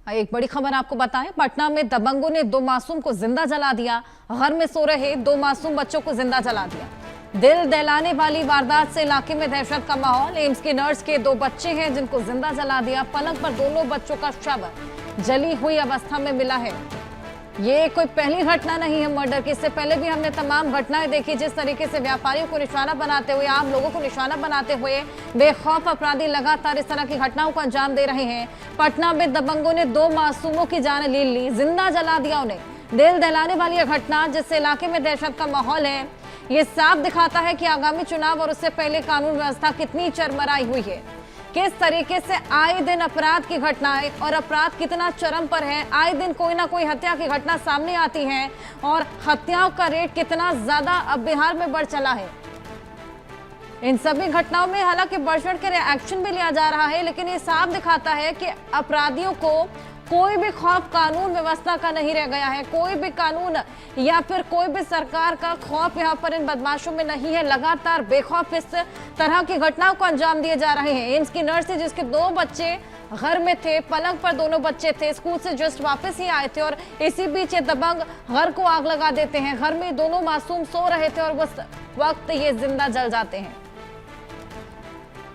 एक बड़ी खबर आपको बताएं, पटना में दबंगों ने 2 मासूम को जिंदा जला दिया। घर में सो रहे 2 मासूम बच्चों को जिंदा जला दिया। दिल दहलाने वाली वारदात से इलाके में दहशत का माहौल। एम्स की नर्स के 2 बच्चे हैं जिनको जिंदा जला दिया। पलंग पर दोनों बच्चों का शव जली हुई अवस्था में मिला है। ये कोई पहली घटना नहीं है मर्डर की। इससे पहले भी हमने तमाम घटनाएं देखी। जिस तरीके से व्यापारियों को निशाना बनाते हुए, आम लोगों को निशाना बनाते हुए बेखौफ अपराधी लगातार इस तरह की घटनाओं को अंजाम दे रहे हैं। पटना में दबंगों ने 2 मासूमों की जान ले ली, जिंदा जला दिया उन्हें। दिल दहलाने वाली यह घटना जिससे इलाके में दहशत का माहौल है, ये साफ दिखाता है कि आगामी चुनाव और उससे पहले कानून व्यवस्था कितनी चरमराई हुई है। किस तरीके से आए दिन अपराध की घटनाएं और अपराध कितना चरम पर है। आए दिन कोई ना कोई हत्या की घटना सामने आती है और हत्याओं का रेट कितना ज्यादा अब बिहार में बढ़ चला है। इन सभी घटनाओं में हालांकि बढ़ चढ़ के एक्शन भी लिया जा रहा है, लेकिन ये साफ दिखाता है कि अपराधियों को कोई भी खौफ कानून व्यवस्था का नहीं रह गया है। कोई भी कानून या फिर कोई भी सरकार का खौफ यहाँ पर इन बदमाशों में नहीं है। लगातार बेखौफ इस तरह की घटनाओं को अंजाम दिए जा रहे हैं। एम्स की नर्स जिसके 2 बच्चे घर में थे, पलंग पर दोनों बच्चे थे, स्कूल से जस्ट वापस ही आए थे और इसी बीच ये दबंग घर को आग लगा देते हैं। घर में दोनों मासूम सो रहे थे और उस वक्त ये जिंदा जल जाते हैं।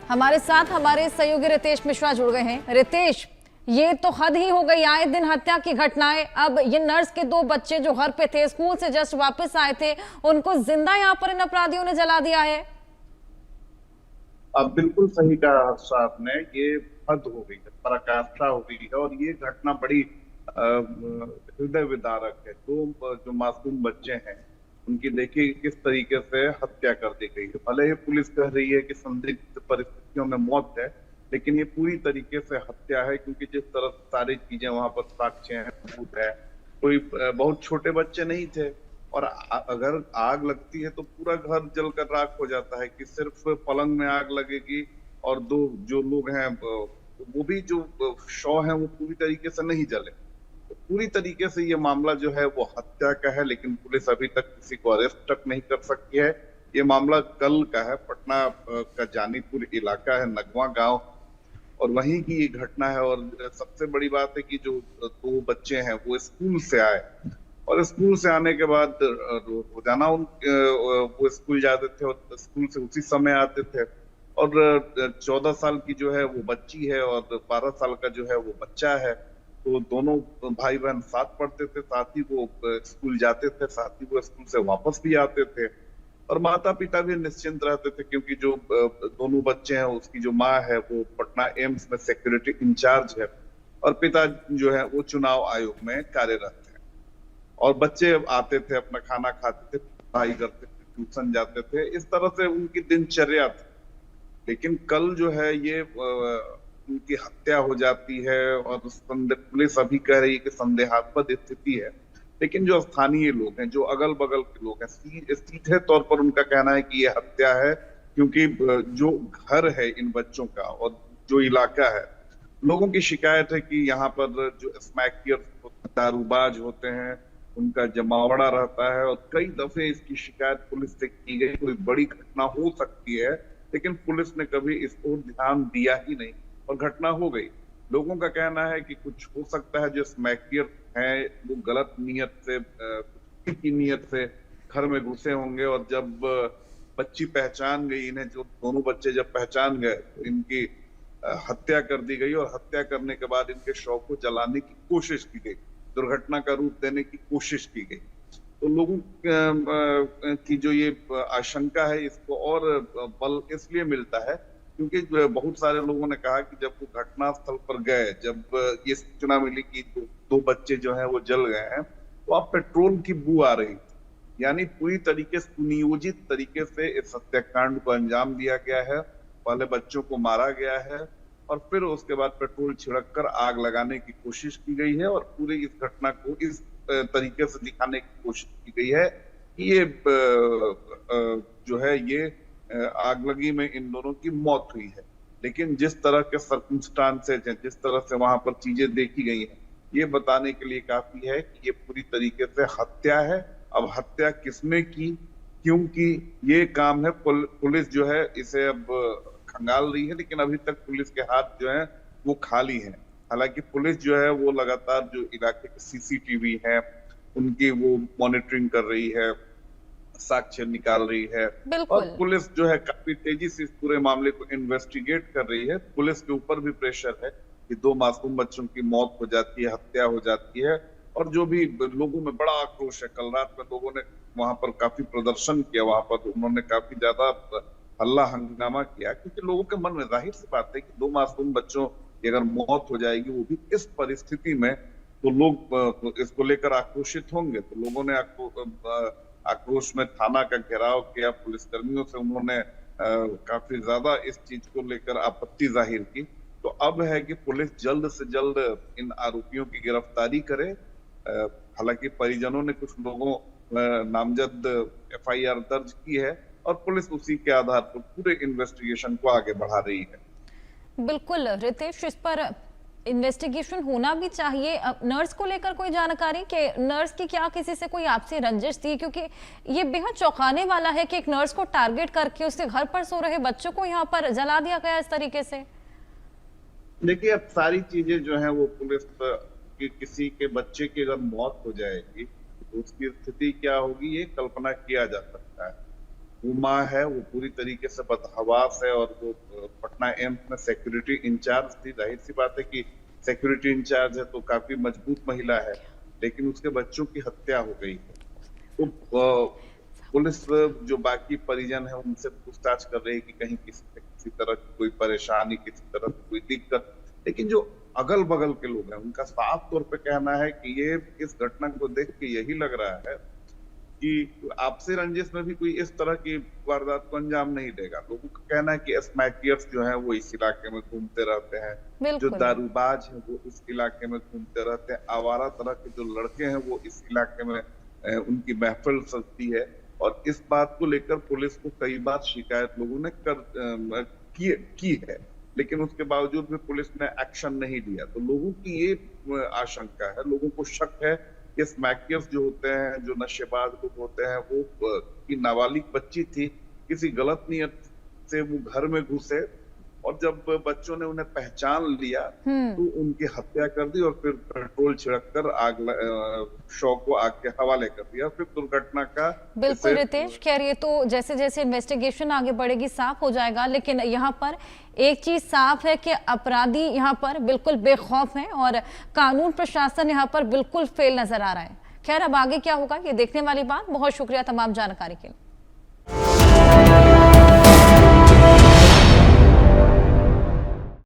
हमारे साथ हमारे सहयोगी रितेश मिश्रा जुड़ गए हैं। रितेश, ये तो हद ही हो गई, आए दिन हत्या की घटनाएं। अब ये नर्स के 2 बच्चे जो घर पे थे, स्कूल से जस्ट वापस आए थे, उनको जिंदा यहाँ पर इन अपराधियों ने जला दिया है। अब बिल्कुल सही कहा हर्षा आपने, ये हद हो गई है, पराकाष्ठा हो गई है और ये घटना बड़ी हृदय विदारक है। 2 जो मासूम बच्चे हैं उनकी देखिए किस तरीके से हत्या कर दी गई है। भले ही पुलिस कह रही है कि संदिग्ध परिस्थितियों में मौत है, लेकिन ये पूरी तरीके से हत्या है, क्योंकि जिस तरह सारी चीजें वहां पर साक्ष्य हैं, सबूत है, कोई बहुत छोटे बच्चे नहीं थे और अगर आग लगती है तो पूरा घर जलकर राख हो जाता है कि सिर्फ पलंग में आग लगेगी और 2 जो लोग हैं वो भी जो शव हैं वो पूरी तरीके से नहीं जले। तो पूरी तरीके से ये मामला जो है वो हत्या का है, लेकिन पुलिस अभी तक किसी को अरेस्ट तक नहीं कर सकी है। ये मामला कल का है, पटना का जानीपुर इलाका है, नगवा गांव, और वहीं की ये घटना है। और सबसे बड़ी बात है कि जो 2 बच्चे हैं वो स्कूल से आए और स्कूल से आने के बाद रोजाना वो स्कूल जाते थे और स्कूल से उसी समय आते थे। और 14 साल की जो है वो बच्ची है और 12 साल का जो है वो बच्चा है। तो दोनों भाई बहन साथ पढ़ते थे, साथ ही वो स्कूल जाते थे, साथ ही वो स्कूल से वापस भी आते थे और माता पिता भी निश्चिंत रहते थे, क्योंकि जो दोनों बच्चे हैं उसकी जो माँ है वो पटना एम्स में सिक्योरिटी इंचार्ज है और पिता जो है वो चुनाव आयोग में कार्यरत है। और बच्चे आते थे, अपना खाना खाते थे, पढ़ाई करते थे, ट्यूशन जाते थे, इस तरह से उनकी दिनचर्या थी। लेकिन कल जो है ये उनकी हत्या हो जाती है और पुलिस अभी कह रही है कि संदेहास्पद स्थिति है, लेकिन जो स्थानीय लोग हैं, जो अगल बगल के लोग हैं, सीधे तौर पर उनका कहना है कि ये हत्या है, क्योंकि जो घर है इन बच्चों का और जो इलाका है, लोगों की शिकायत है कि यहाँ पर जो स्मैकियर दारूबाज होते हैं उनका जमावड़ा रहता है और कई दफे इसकी शिकायत पुलिस से की गई। कोई बड़ी घटना हो सकती है, लेकिन पुलिस ने कभी इस पर ध्यान दिया ही नहीं और घटना हो गई। लोगों का कहना है कि कुछ हो सकता है जो स्मैकियर हैं वो गलत नीयत से, की नीयत से घर में घुसे होंगे और जब बच्ची पहचान गई, इन्हें जो दोनों बच्चे जब पहचान गए तो इनकी हत्या कर दी गई और हत्या करने के बाद इनके शव को जलाने की कोशिश की गई, दुर्घटना का रूप देने की कोशिश की गई। तो लोगों की जो ये आशंका है इसको और बल इसलिए मिलता है क्योंकि बहुत सारे लोगों ने कहा कि जब वो घटना स्थल पर गए, जब ये सूचना मिली कि 2 बच्चे जो हैं वो जल गए हैं, तो अब पेट्रोल की बू आ रही थी। यानी पूरी तरीके से सुनियोजित तरीके से इस हत्याकांड को अंजाम दिया गया है। पहले बच्चों को मारा गया है और फिर उसके बाद पेट्रोल छिड़क कर आग लगाने की कोशिश की गई है और पूरी इस घटना को इस तरीके से दिखाने की कोशिश की गई है कि ये जो है ये आगलगी में इन दोनों की मौत हुई है। लेकिन जिस तरह के सर्कमस्टांसेस हैं, जिस तरह से वहां पर चीजें देखी गई हैं, ये बताने के लिए काफी है कि ये पूरी तरीके से हत्या है। अब हत्या किसने की, क्योंकि ये काम है पुलिस जो है इसे अब खंगाल रही है, लेकिन अभी तक पुलिस के हाथ जो है वो खाली हैं। हालांकि पुलिस जो है वो लगातार जो इलाके के सीसीटीवी है उनकी वो मॉनिटरिंग कर रही है, साक्ष्य निकाल रही है और बिल्कुल। पुलिस जो है काफी तेजी से इस पूरे मामले को इन्वेस्टिगेट कर रही है। पुलिस के ऊपर भी प्रेशर है कि 2 मासूम बच्चों की मौत हो जाती है, हत्या हो जाती है और जो भी लोगों में बड़ा आक्रोश है। कल रात में लोगों ने वहां पर काफी प्रदर्शन किया, वहां पर उन्होंने काफी ज्यादा हल्ला हंगामा किया क्योंकि लोगों के मन में जाहिर सी बात है कि 2 मासूम बच्चों की अगर मौत हो जाएगी वो भी इस परिस्थिति में, तो लोग इसको लेकर आक्रोशित होंगे। तो लोगों ने आक्रोश में थाना का घेराव किया, पुलिसकर्मियों से उन्होंने काफी ज्यादा इस चीज को लेकर आपत्ति जाहिर की। तो अब है कि पुलिस जल्द से जल्द इन आरोपियों की गिरफ्तारी करे। हालांकि परिजनों ने कुछ लोगों नामजद एफआईआर दर्ज की है और पुलिस उसी के आधार पर पूरे इन्वेस्टिगेशन को आगे बढ़ा रही है। बिल्कुल रितेश, इस पर इन्वेस्टिगेशन होना भी चाहिए। नर्स को लेकर कोई जानकारी कि नर्स की क्या किसी से कोई आपसी रंजिश थी, क्योंकि ये बेहद चौंकाने वाला है कि एक नर्स को टारगेट करके उसके घर पर सो रहे बच्चों को यहाँ पर जला दिया गया इस तरीके से। देखिए, अब सारी चीजें जो है वो पुलिस की, किसी के बच्चे की अगर मौत हो जाएगी तो उसकी स्थिति क्या होगी ये कल्पना किया जा सकता है। वो माँ है, वो पूरी तरीके से बदहवास है और वो पटना एम्स में सिक्योरिटी इंचार्ज थी। जाहिर सी बात है कि सिक्योरिटी इंचार्ज है तो काफी मजबूत महिला है, लेकिन उसके बच्चों की हत्या हो गई है। तो पुलिस जो बाकी परिजन है उनसे पूछताछ कर रही है कि कहीं किसी तरह की कोई परेशानी, किसी तरह की कोई दिक्कत। लेकिन जो अगल बगल के लोग हैं उनका साफ तौर पे कहना है कि ये इस घटना को देख के यही लग रहा है कि आपसी रंजिश में भी कोई इस तरह की वारदात को अंजाम नहीं देगा। लोगों का कहना है कि स्मैकियर्स जो है वो इस इलाके में घूमते रहते हैं, जो दारूबाज है वो इस इलाके में घूमते रहते हैं, आवारा तरह के जो लड़के हैं वो इस इलाके में उनकी महफिल सजती है। और इस बात को लेकर पुलिस को कई बार शिकायत लोगों ने की है, लेकिन उसके बावजूद भी पुलिस ने एक्शन नहीं लिया। तो लोगों की ये आशंका है, लोगों को शक है कि स्मैकियर्स जो होते हैं, जो नशेबाज लोग होते हैं, वो की नाबालिग बच्ची थी, किसी गलत नियत से वो घर में घुसे और जब बच्चों ने उन्हें पहचान लिया तो उनकी हत्या कर दी और फिर पेट्रोल छिड़ककर शव को आग के हवाले कर दिया। फिर दुर्घटना का बिल्कुल रितेश, खैर ये तो जैसे जैसे इन्वेस्टिगेशन आगे बढ़ेगी साफ हो जाएगा, लेकिन यहाँ पर एक चीज साफ है कि अपराधी यहाँ पर बिल्कुल बेखौफ हैं और कानून प्रशासन यहाँ पर बिल्कुल फेल नजर आ रहा है। खैर अब आगे क्या होगा ये देखने वाली बात। बहुत शुक्रिया तमाम जानकारी के लिए।